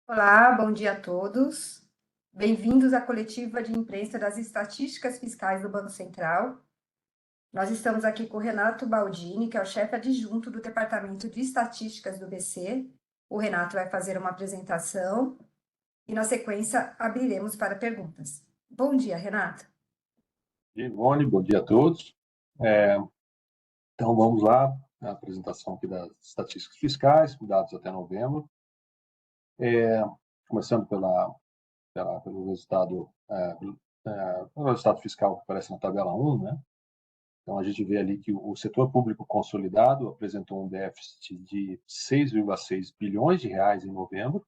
Olá, bom dia a todos. Bem-vindos à coletiva de imprensa das estatísticas fiscais do Banco Central. Nós estamos aqui com o Renato Baldini, que é o chefe adjunto do Departamento de Estatísticas do BC. O Renato vai fazer uma apresentação e, na sequência, abriremos para perguntas. Bom dia, Renato. Ivone, bom dia a todos. É, então, vamos lá, a apresentação aqui das estatísticas fiscais, dados até novembro. Começando pelo resultado, pelo resultado fiscal que aparece na tabela 1, né? Então, a gente vê ali que o setor público consolidado apresentou um déficit de 6,6 bilhões de reais em novembro.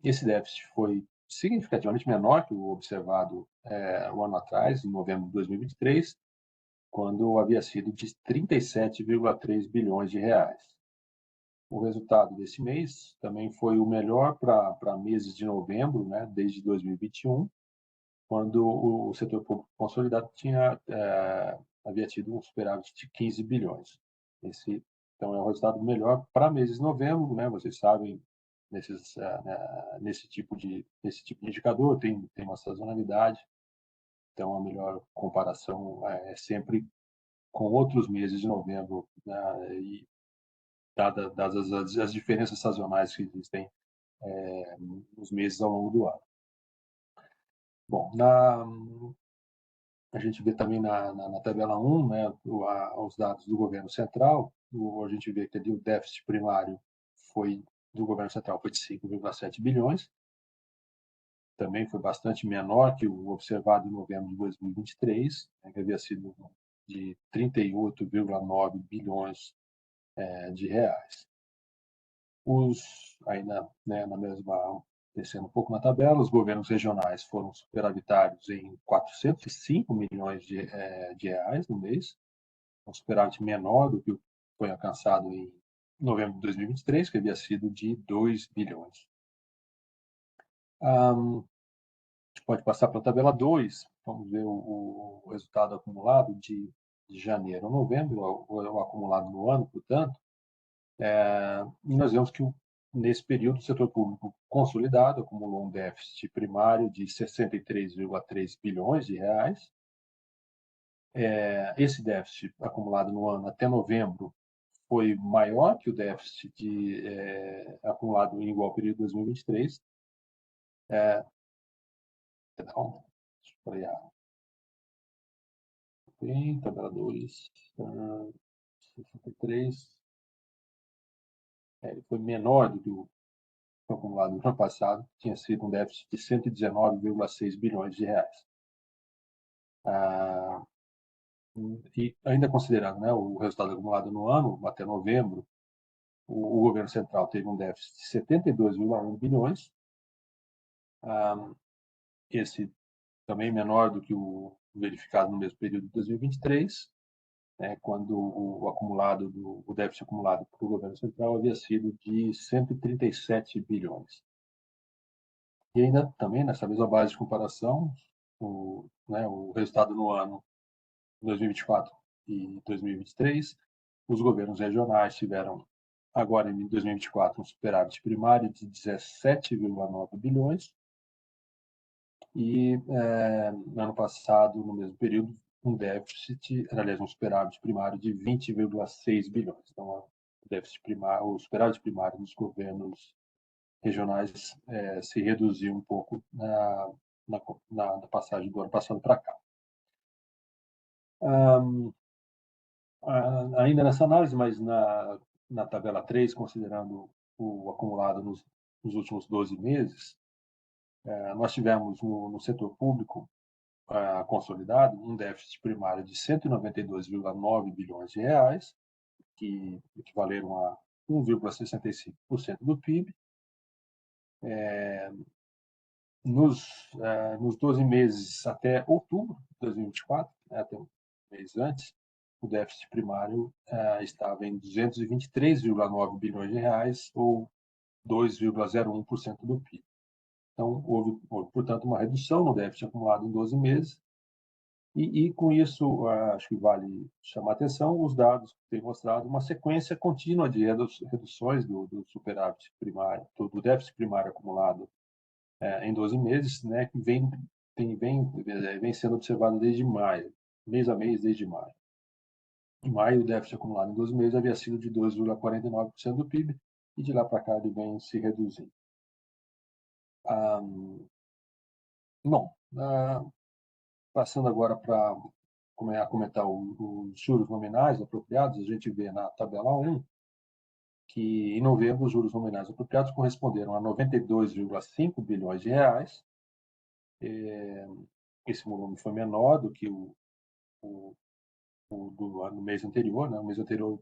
Esse déficit foi significativamente menor que o observado o ano atrás, em novembro de 2023, quando havia sido de 37,3 bilhões de reais. O resultado desse mês também foi o melhor para meses de novembro, né, desde 2021, quando o setor público consolidado havia tido um superávit de 15 bilhões. Então, é um resultado melhor para meses de novembro, né? Vocês sabem, nesse tipo de indicador tem uma sazonalidade, então a melhor comparação é sempre com outros meses de novembro, né, e dadas as diferenças sazonais que existem nos meses ao longo do ano. Bom, a gente vê também na tabela 1, né, os dados do governo central. A gente vê que ali o déficit primário do governo central foi de 5,7 bilhões, também foi bastante menor que o observado em novembro de 2023, né, que havia sido de 38,9 bilhões de reais. Ainda, né, descendo um pouco na tabela, os governos regionais foram superavitários em 405 milhões de reais no mês, um superávit menor do que foi alcançado em novembro de 2023, que havia sido de 2 bilhões. A gente pode passar para a tabela 2, vamos ver o resultado acumulado de janeiro a novembro, o acumulado no ano, portanto. E nós vemos que, nesse período, o setor público consolidado acumulou um déficit primário de 63,3 bilhões de reais. Esse déficit acumulado no ano até novembro foi maior que o déficit acumulado em igual período de 2023. Então, deixa eu bem, tabela 2, 63. Ele foi menor do que o acumulado no ano passado, que tinha sido um déficit de 119,6 bilhões de reais. E ainda considerando, né, o resultado acumulado no ano, até novembro, o governo central teve um déficit de 72,1 bilhões, esse também menor do que o verificado no mesmo período de 2023, né, quando o déficit acumulado para o governo central havia sido de 137 bilhões. E ainda também, nessa mesma base de comparação, o resultado no ano 2024 e 2023, os governos regionais tiveram, agora em 2024, um superávit primário de 17,9 bilhões e, no ano passado, no mesmo período, um superávit primário de 20,6 bilhões. Então, o superávit primário dos governos regionais se reduziu um pouco na passagem do ano passado para cá. Ainda nessa análise, mas na tabela 3, considerando o acumulado nos últimos 12 meses, nós tivemos no setor público consolidado um déficit primário de 192,9 bilhões de reais, que equivaleram a 1,65% do PIB. Nos 12 meses até outubro de 2024, né, até um mês antes, o déficit primário estava em 223,9 bilhões de reais, ou 2,01% do PIB. Então, houve, portanto, uma redução no déficit acumulado em 12 meses, E com isso, acho que vale chamar a atenção os dados que têm mostrado uma sequência contínua de reduções do superávit primário, do déficit primário acumulado em 12 meses, né, que vem sendo observado desde maio, mês a mês desde maio. Em maio, o déficit acumulado em 12 meses havia sido de 2,49% do PIB, e de lá para cá ele vem se reduzindo. Bom, passando agora para comentar os juros nominais apropriados, a gente vê na tabela 1 que, em novembro, os juros nominais apropriados corresponderam a 92,5 bilhões de reais. Esse volume foi menor do que o do ano, mês anterior. Né? No mês anterior,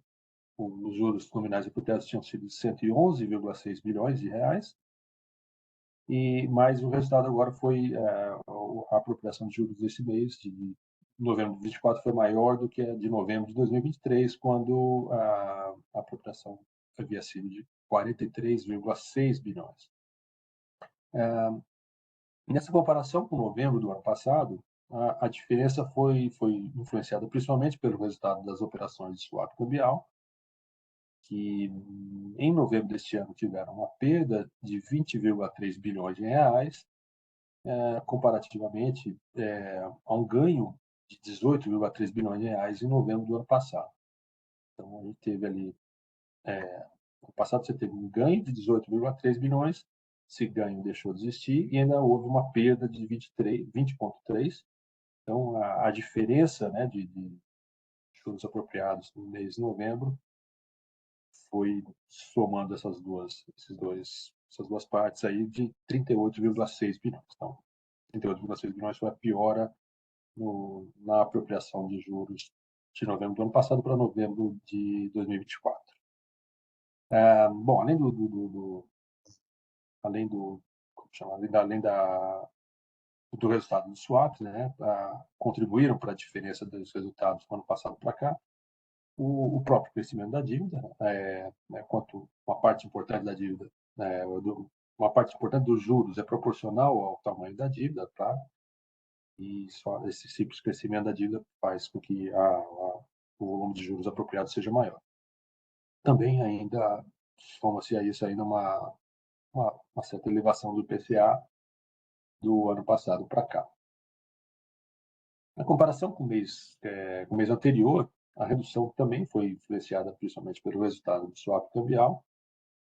os juros nominais apropriados tinham sido 111,6 bilhões de reais, mas o resultado agora foi a apropriação de juros desse mês, de novembro de 2024, foi maior do que a de novembro de 2023, quando a apropriação havia sido de 43,6 bilhões. Nessa comparação com novembro do ano passado, a diferença foi influenciada principalmente pelo resultado das operações de swap cambial, que em novembro deste ano tiveram uma perda de 20,3 bilhões de reais, comparativamente a um ganho de 18,3 bilhões de reais em novembro do ano passado. Então, a gente teve ali, no passado você teve um ganho de 18,3 bilhões, esse ganho deixou de existir e ainda houve uma perda de 20,3. Então, a diferença, né, de juros apropriados no mês de novembro foi somando essas duas partes aí de 38,6 bilhões. Então, 38,6 bilhões foi a piora na apropriação de juros de novembro do ano passado para novembro de 2024. Bom, além do resultado dos swaps, né, contribuíram para a diferença dos resultados do ano passado para cá o próprio crescimento da dívida, quanto uma parte importante da dívida, uma parte importante dos juros é proporcional ao tamanho da dívida, claro, e só esse simples crescimento da dívida faz com que o volume de juros apropriados seja maior. Também ainda soma-se a isso ainda uma certa elevação do IPCA do ano passado para cá. Na comparação com o mês anterior, a redução também foi influenciada principalmente pelo resultado do swap cambial.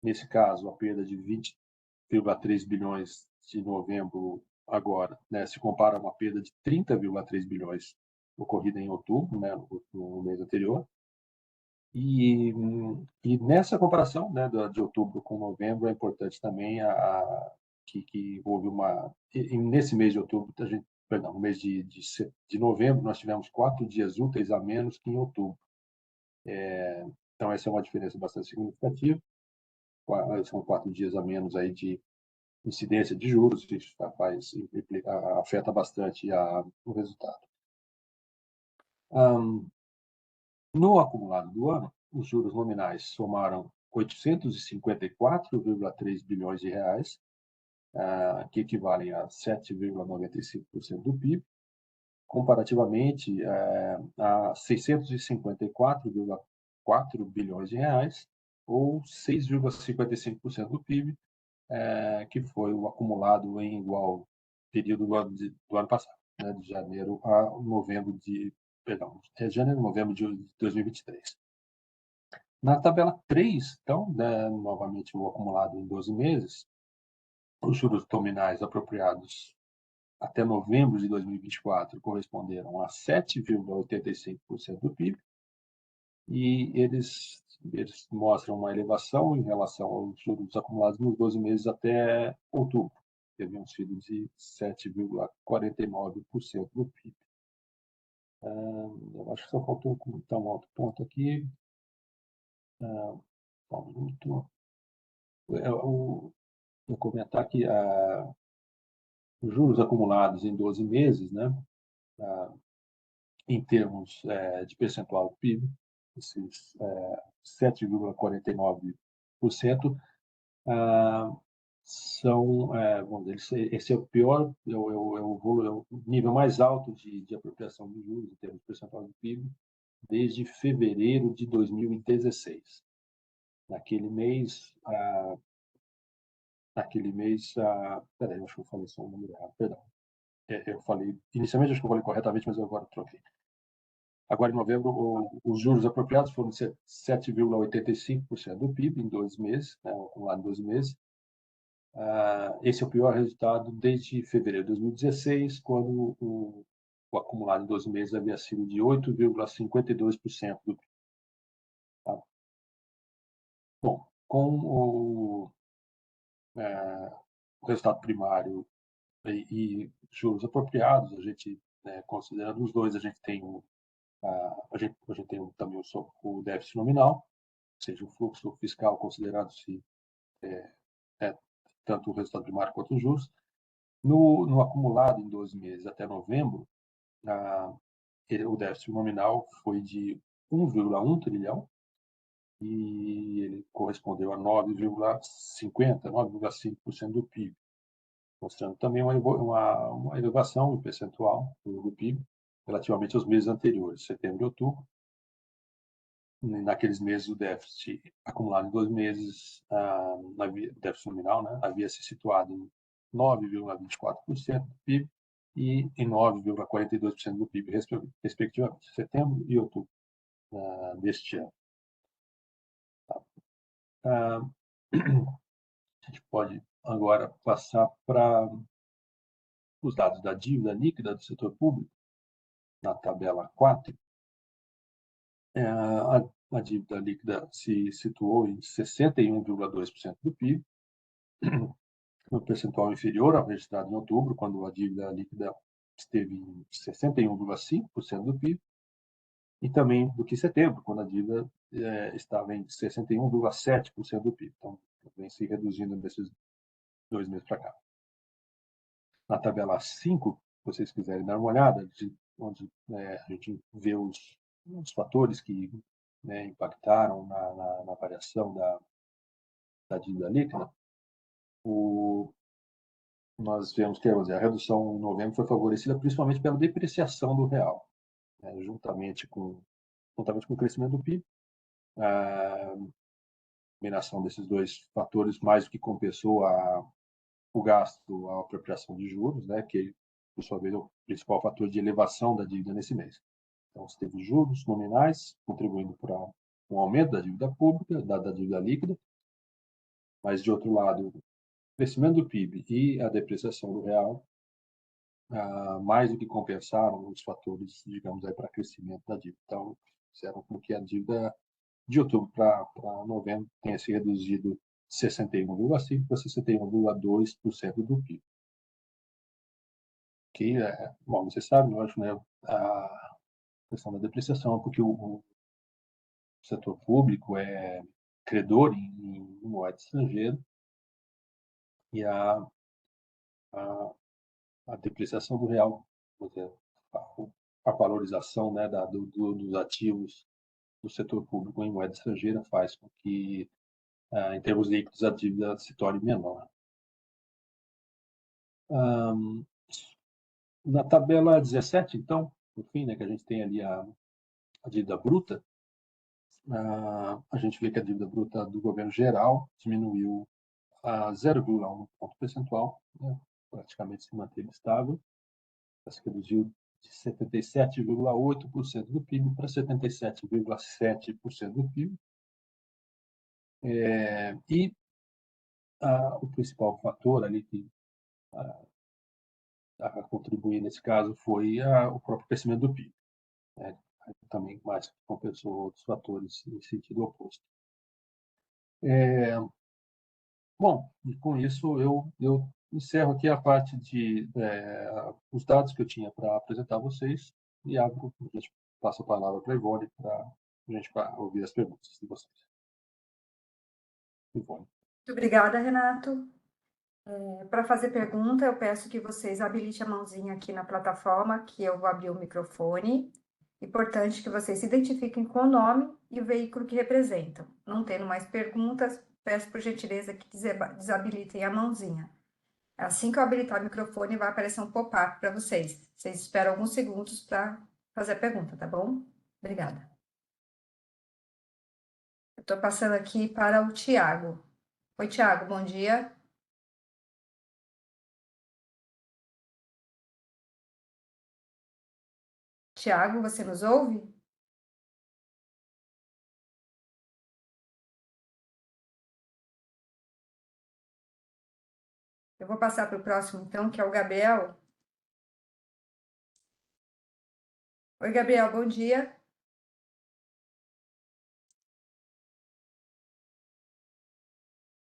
Nesse caso, a perda de 20,3 bilhões de novembro agora, né, se compara a uma perda de 30,3 bilhões ocorrida em outubro, né, no mês anterior. E nessa comparação, né, de outubro com novembro, é importante também que houve nesse mês de outubro, no mês de novembro, nós tivemos 4 dias úteis a menos que em outubro. Então, essa é uma diferença bastante significativa. São 4 dias a menos aí de incidência de juros, isso afeta bastante o resultado. No acumulado do ano, os juros nominais somaram 854,3 bilhões de reais, que equivalem a 7,95% do PIB, comparativamente a 654,4 bilhões de reais, ou 6,55% do PIB, que foi o acumulado em igual período do ano passado, né, de janeiro a novembro de 2023. Na tabela 3, então, né, novamente o acumulado em 12 meses, os juros nominais apropriados até novembro de 2024 corresponderam a 7,85% do PIB, e eles mostram uma elevação em relação aos juros acumulados nos 12 meses até outubro, que haviam sido de 7,49% do PIB. Eu acho que só faltou comentar um outro ponto aqui. Um minuto. Eu vou comentar que os juros acumulados em 12 meses, né, em termos de percentual do PIB, esses 7,49%, são, vamos dizer, esse é o pior, é o nível mais alto de apropriação de juros em termos de percentual do PIB desde fevereiro de 2016. Naquele mês, peraí, acho que eu falei só um número errado, perdão. Eu falei, inicialmente acho que eu falei corretamente, mas eu agora troquei. Agora, em novembro, os juros apropriados foram de 7,85% do PIB em 2 meses, né, acumulado em 12 meses. Esse é o pior resultado desde fevereiro de 2016, quando o acumulado em 12 meses havia sido de 8,52% do PIB. Tá? Bom, com o resultado primário e juros apropriados, a gente, considerando os dois, a gente tem também o déficit nominal, ou seja, o fluxo fiscal considerado-se tanto o resultado primário quanto os juros. No acumulado em 12 meses até novembro, o déficit nominal foi de 1,1 trilhão e ele correspondeu a 9,5% do PIB, mostrando também uma elevação em percentual do PIB relativamente aos meses anteriores, setembro e outubro. Naqueles meses, o déficit acumulado em 2 meses, o déficit nominal, né, havia se situado em 9,24% do PIB e em 9,42% do PIB, respectivamente, setembro e outubro deste ano. A gente pode agora passar para os dados da dívida líquida do setor público, na tabela 4. A dívida líquida se situou em 61,2% do PIB, um percentual inferior ao registrado em outubro, quando a dívida líquida esteve em 61,5% do PIB, e também do que em setembro, quando a dívida estava em 61,7% do PIB. Então, vem se reduzindo nesses 2 meses para cá. Na tabela 5, se vocês quiserem dar uma olhada, onde a gente vê os fatores que impactaram na variação da dívida líquida, nós vemos que a redução em novembro foi favorecida principalmente pela depreciação do real, juntamente com o crescimento do PIB. A combinação desses dois fatores mais do que compensou o gasto, a apropriação de juros, que, por sua vez, é o principal fator de elevação da dívida nesse mês. Então, você teve juros nominais contribuindo para um aumento da dívida pública, da dívida líquida, mas, de outro lado, o crescimento do PIB e a depreciação do real mais do que compensaram os fatores, digamos, para crescimento da dívida. Então, fizeram com que a dívida de outubro para novembro tenha se reduzido de 61,5% para 61,2% do PIB. Que, bom, você sabe, eu acho, a questão da depreciação, porque o setor público é credor em moeda estrangeira e a depreciação do real, a valorização dos ativos do setor público em moeda estrangeira faz com que, em termos líquidos, a dívida se torne menor. Na tabela 17, então, por fim, que a gente tem ali a dívida bruta, a gente vê que a dívida bruta do governo geral diminuiu a 0,1 ponto percentual, praticamente se manteve estável, se reduziu de 77,8% do PIB para 77,7% do PIB. E o principal fator ali que a contribuir nesse caso foi o próprio crescimento do PIB. Também mais compensou outros fatores em sentido oposto. Bom, e com isso eu encerro aqui a parte de os dados que eu tinha para apresentar a vocês e a gente passa a palavra para a Ivone para a gente ouvir as perguntas de vocês. Ivone. Muito obrigada, Renato. Para fazer pergunta, eu peço que vocês habilitem a mãozinha aqui na plataforma, que eu vou abrir o microfone. Importante que vocês se identifiquem com o nome e o veículo que representam. Não tendo mais perguntas, peço por gentileza que desabilitem a mãozinha. Assim que eu habilitar o microfone, vai aparecer um pop-up para vocês. Vocês esperam alguns segundos para fazer a pergunta, tá bom? Obrigada. Eu estou passando aqui para o Tiago. Oi, Tiago, bom dia. Tiago, você nos ouve? Eu vou passar para o próximo, então, que é o Gabriel. Oi, Gabriel, bom dia.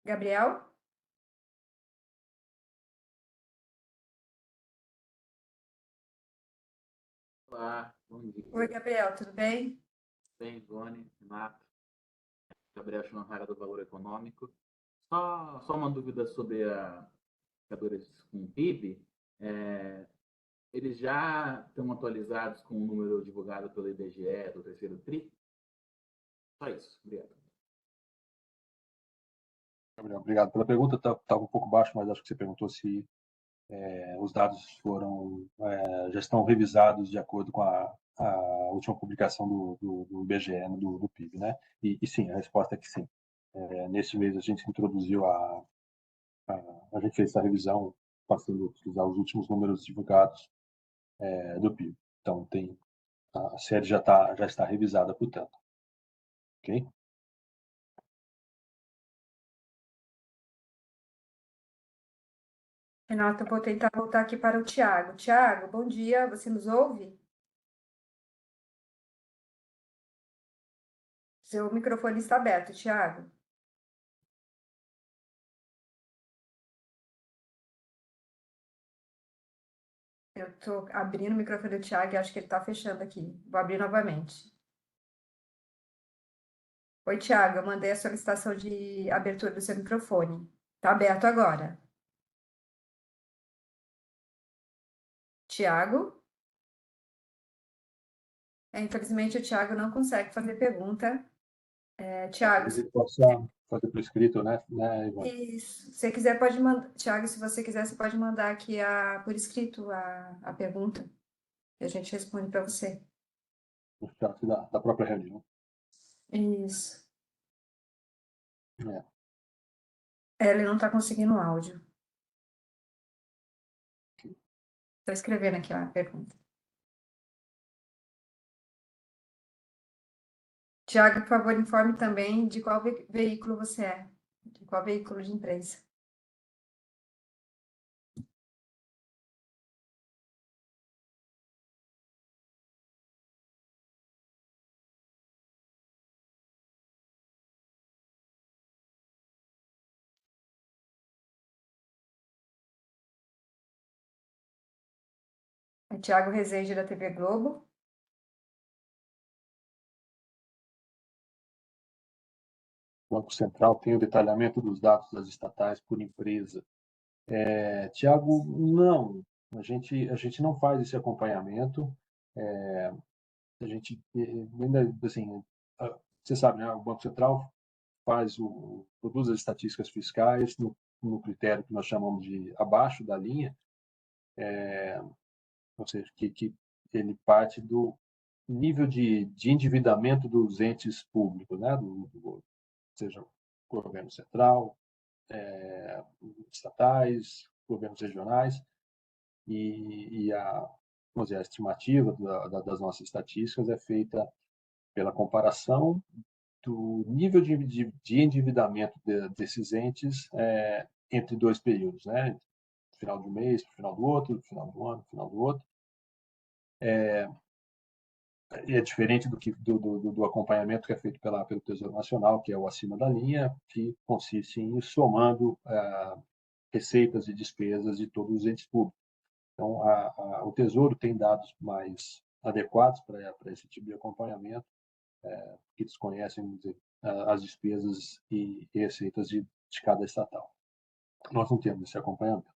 Gabriel? Olá, bom dia. Oi, Gabriel, tudo bem? Bem, Ivone, Renato, Gabriel Schnohara do Valor Econômico. Só uma dúvida sobre a indicadores com PIB. Eles já estão atualizados com o número divulgado pelo IBGE do terceiro TRI? Só isso, obrigado. Gabriel, obrigado pela pergunta. Estava um pouco baixo, mas acho que você perguntou se os dados já estão revisados de acordo com a última publicação do IBGE, do PIB, né? E sim, a resposta é que sim. Neste mês a gente introduziu a gente fez essa revisão passando a utilizar os últimos números divulgados do PIB. Então a série já está revisada, portanto. Ok? Renato, eu vou tentar voltar aqui para o Tiago. Tiago, bom dia, você nos ouve? Seu microfone está aberto, Tiago. Eu estou abrindo o microfone do Tiago e acho que ele está fechando aqui. Vou abrir novamente. Oi, Tiago, eu mandei a solicitação de abertura do seu microfone. Está aberto agora. Tiago? Infelizmente, o Tiago não consegue fazer pergunta. Tiago, Talvez ele possa fazer por escrito, né, Ivone? se você quiser, pode mandar. Tiago, se você quiser, você pode mandar aqui por escrito a pergunta. E a gente responde para você. No chat da própria reunião. Isso. É. Ele não está conseguindo o áudio. Estou escrevendo aqui a pergunta. Tiago, por favor, informe também de qual veículo você é. De qual veículo de imprensa. É Tiago Rezende, da TV Globo. O Banco Central tem o detalhamento dos dados das estatais por empresa. Tiago, não. A gente não faz esse acompanhamento. A gente ainda, assim, você sabe, né? O Banco Central produz as estatísticas fiscais no critério que nós chamamos de abaixo da linha, ou seja, que ele parte do nível de endividamento dos entes públicos, né? Seja o governo central, estatais, governos regionais, vamos dizer, a estimativa das nossas estatísticas é feita pela comparação do nível de endividamento desses entes entre dois períodos, né? Final de um mês, final do outro, final do ano, final do outro. E é diferente do acompanhamento que é feito pelo Tesouro Nacional, que é o acima da linha, que consiste em ir somando receitas e despesas de todos os entes públicos. Então, o Tesouro tem dados mais adequados para esse tipo de acompanhamento, que eles conhecem, vamos dizer, as despesas e receitas de cada estatal. Nós não temos esse acompanhamento.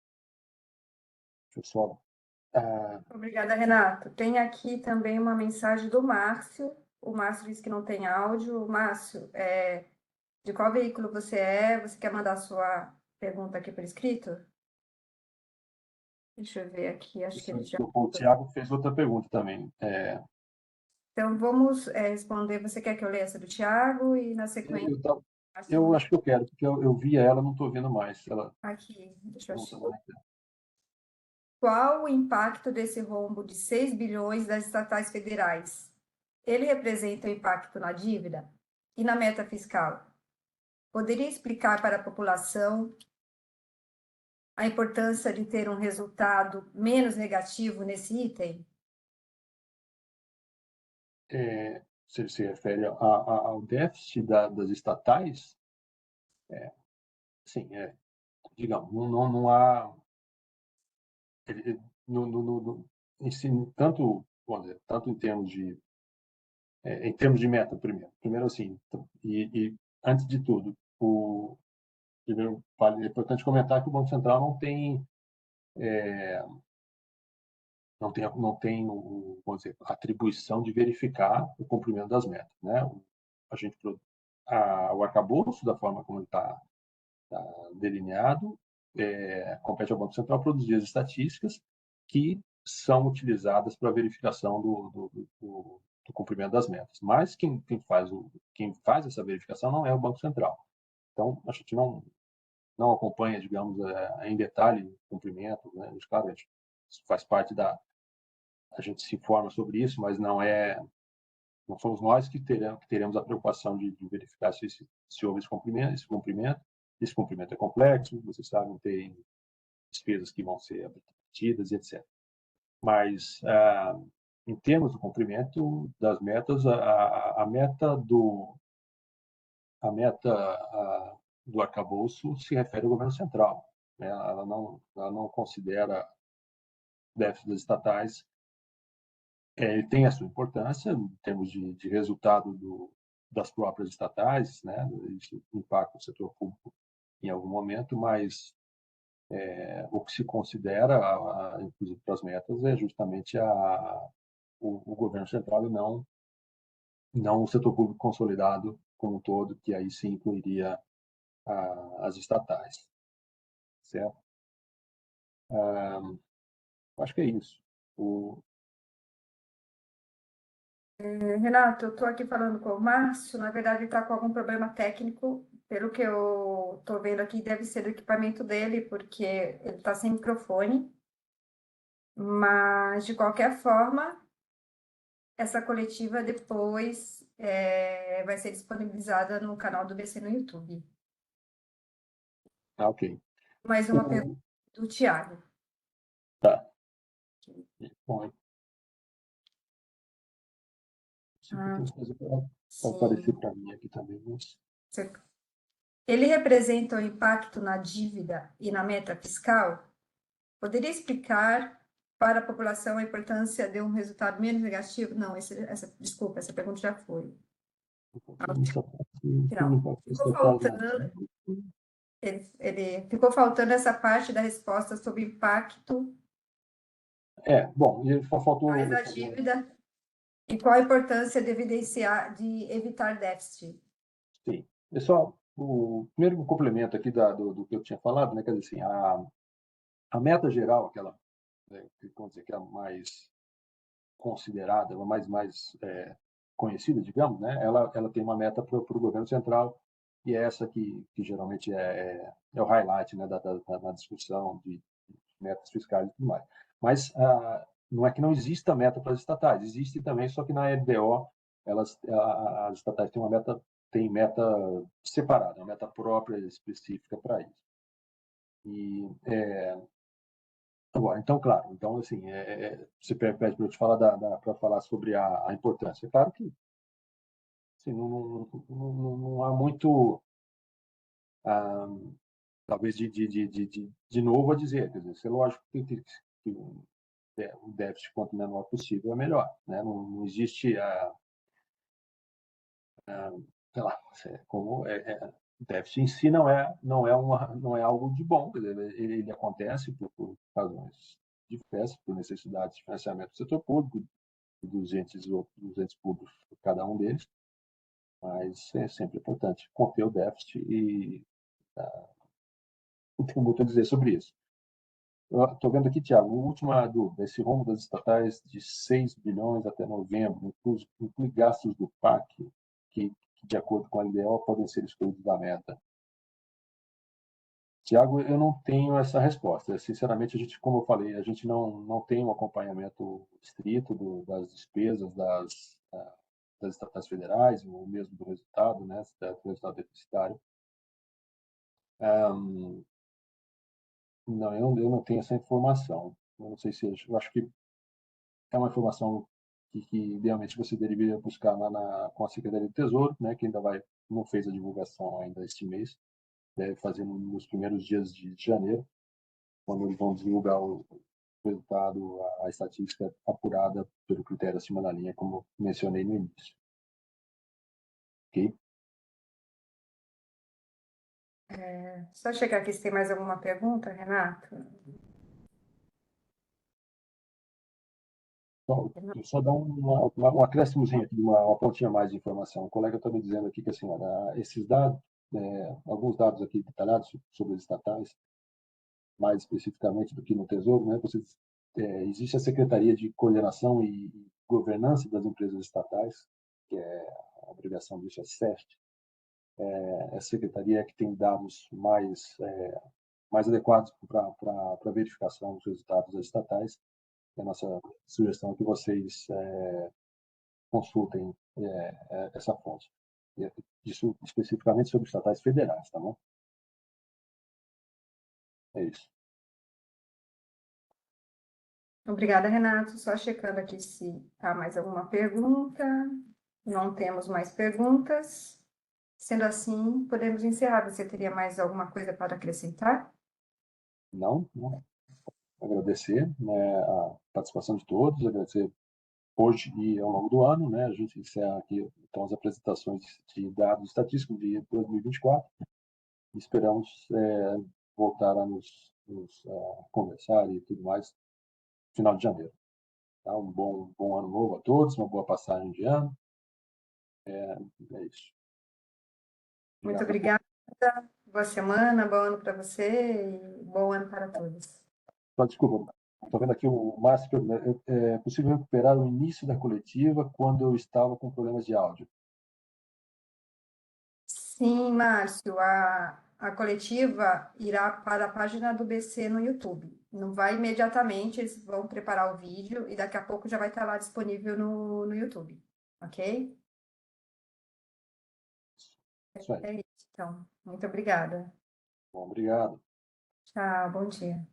Deixa eu só... Obrigada, Renato. Tem aqui também uma mensagem do Márcio. O Márcio disse que não tem áudio. Márcio, de qual veículo você é. Você quer mandar a sua pergunta aqui por escrito? Deixa eu ver aqui, acho que ele já... O Tiago fez outra pergunta também. Então, vamos responder. Você quer que eu leia essa do Tiago e, na sequência, a Eu sua? acho que eu quero, porque eu vi ela, não estou vendo mais. Ela Aqui, deixa eu não achar. está mais. Qual o impacto desse rombo de 6 bilhões das estatais federais? Ele representa o impacto na dívida e na meta fiscal? Poderia explicar para a população a importância de ter um resultado menos negativo nesse item? Se se refere ao déficit das estatais, sim, digamos, não há, tanto, vamos dizer, tanto em termos de meta, primeiro assim, e antes de tudo, primeiro é importante comentar que o Banco Central não tem vamos dizer, a atribuição de verificar o cumprimento das metas, né? O arcabouço, da forma como ele está delineado, compete ao Banco Central produzir as estatísticas que são utilizadas para a verificação do cumprimento das metas. Mas quem faz essa verificação não é o Banco Central. Então, a gente não acompanha, digamos, em detalhe o cumprimento, né? Claro, isso faz parte a gente se informa sobre isso, mas não somos nós que teremos a preocupação de verificar se houve esse cumprimento. Esse cumprimento é complexo, vocês sabem, tem despesas que vão ser abatidas, etc. Mas, em termos do cumprimento das metas, a meta do arcabouço se refere ao governo central, né? Ela não considera déficit das estatais. Ele tem a sua importância em termos de resultado das próprias estatais, né? Isso impacta o setor público em algum momento, mas o que se considera, inclusive para as metas, é justamente o governo central e não o setor público consolidado como um todo, que aí sim incluiria as estatais, certo? Acho que é isso. Renato, eu estou aqui falando com o Márcio. Na verdade, ele está com algum problema técnico. Pelo que eu estou vendo aqui, deve ser do equipamento dele, porque ele está sem microfone. Mas, de qualquer forma, essa coletiva depois vai ser disponibilizada no canal do BC no YouTube. Ok. Mais uma pergunta do Tiago. Tá. Bom, tem coisa para aparecer para mim aqui também, mas... Ele representa o impacto na dívida e na meta fiscal? Poderia explicar para a população a importância de um resultado menos negativo? Não, desculpa, essa pergunta já foi. Não, ficou faltando, ele ficou faltando essa parte da resposta sobre o impacto Bom, e faltou... mais da dívida e qual a importância de evitar déficit. Sim. O primeiro complemento aqui do que eu tinha falado, né? Quer dizer, assim, a meta geral, aquela, né, vamos dizer, que é a mais considerada, a mais conhecida, digamos, né? Ela tem uma meta para o governo central e é essa que geralmente é o highlight, né, na discussão de metas fiscais e tudo mais. Mas não é que não exista meta para as estatais, existe também, só que na LDO as estatais têm meta separada, uma meta própria específica para isso. E agora, então, claro, então assim, você pede para eu te falar para falar sobre a importância. É claro que assim, não há muito, talvez de novo a dizer, quer dizer, é lógico que o déficit quanto menor possível é melhor, né? Não existe sei lá, como o déficit em si não é algo de bom, quer dizer, ele acontece por razões diversas, por necessidades de financiamento do setor público, dos entes públicos, cada um deles. mas é sempre importante conter o déficit e não tenho muito a dizer sobre isso. Estou vendo aqui, Tiago, última dúvida, esse rombo das estatais de 6 bilhões até novembro, inclui gastos do PAC, que, de acordo com a LDO, podem ser excluídos da meta. Tiago, eu não tenho essa resposta. Sinceramente, a gente, como eu falei, a gente não tem um acompanhamento estrito das despesas das estatais federais, ou mesmo do resultado, né, do resultado deficitário. Não, eu não tenho essa informação. Eu não sei se eu acho que é uma informação que idealmente você deveria buscar lá com a Secretaria do Tesouro, né, que ainda não fez a divulgação ainda este mês, deve fazer nos primeiros dias de janeiro, quando eles vão divulgar o resultado, a estatística apurada pelo critério acima da linha, como mencionei no início. Ok? Só checar aqui se tem mais alguma pergunta, Renato. Só dar um acréscimozinho aqui, uma pontinha mais de informação. O colega está me dizendo aqui que assim, olha, esses dados, alguns dados aqui detalhados sobre as estatais, mais especificamente do que no Tesouro, né? Existe a Secretaria de Coordenação e Governança das Empresas Estatais, que é a abreviação disso é SEST. É a secretaria que tem dados mais adequados para verificação dos resultados das estatais. E a nossa sugestão é que vocês consultem essa fonte. Isso especificamente sobre estatais federais, tá bom? É isso. Obrigada, Renato. Só checando aqui se há mais alguma pergunta. Não temos mais perguntas. Sendo assim, podemos encerrar. Você teria mais alguma coisa para acrescentar? Não. Agradecer, né, a participação de todos, agradecer hoje e ao longo do ano, né? A gente encerra aqui então as apresentações de dados estatísticos de 2024. Esperamos voltar a nos conversar e tudo mais no final de janeiro. Tá? Um bom ano novo a todos, uma boa passagem de ano. É isso. Muito Obrigado. obrigada. Boa semana, bom ano para você e bom ano para todos. Desculpa, estou vendo aqui o Márcio, é possível recuperar o início da coletiva quando eu estava com problemas de áudio? Sim, Márcio, a coletiva irá para a página do BC no YouTube. Não vai imediatamente, eles vão preparar o vídeo e daqui a pouco já vai estar lá disponível no YouTube, ok? Isso aí. É isso, então. Muito obrigada. Bom, obrigado. Tchau, bom dia.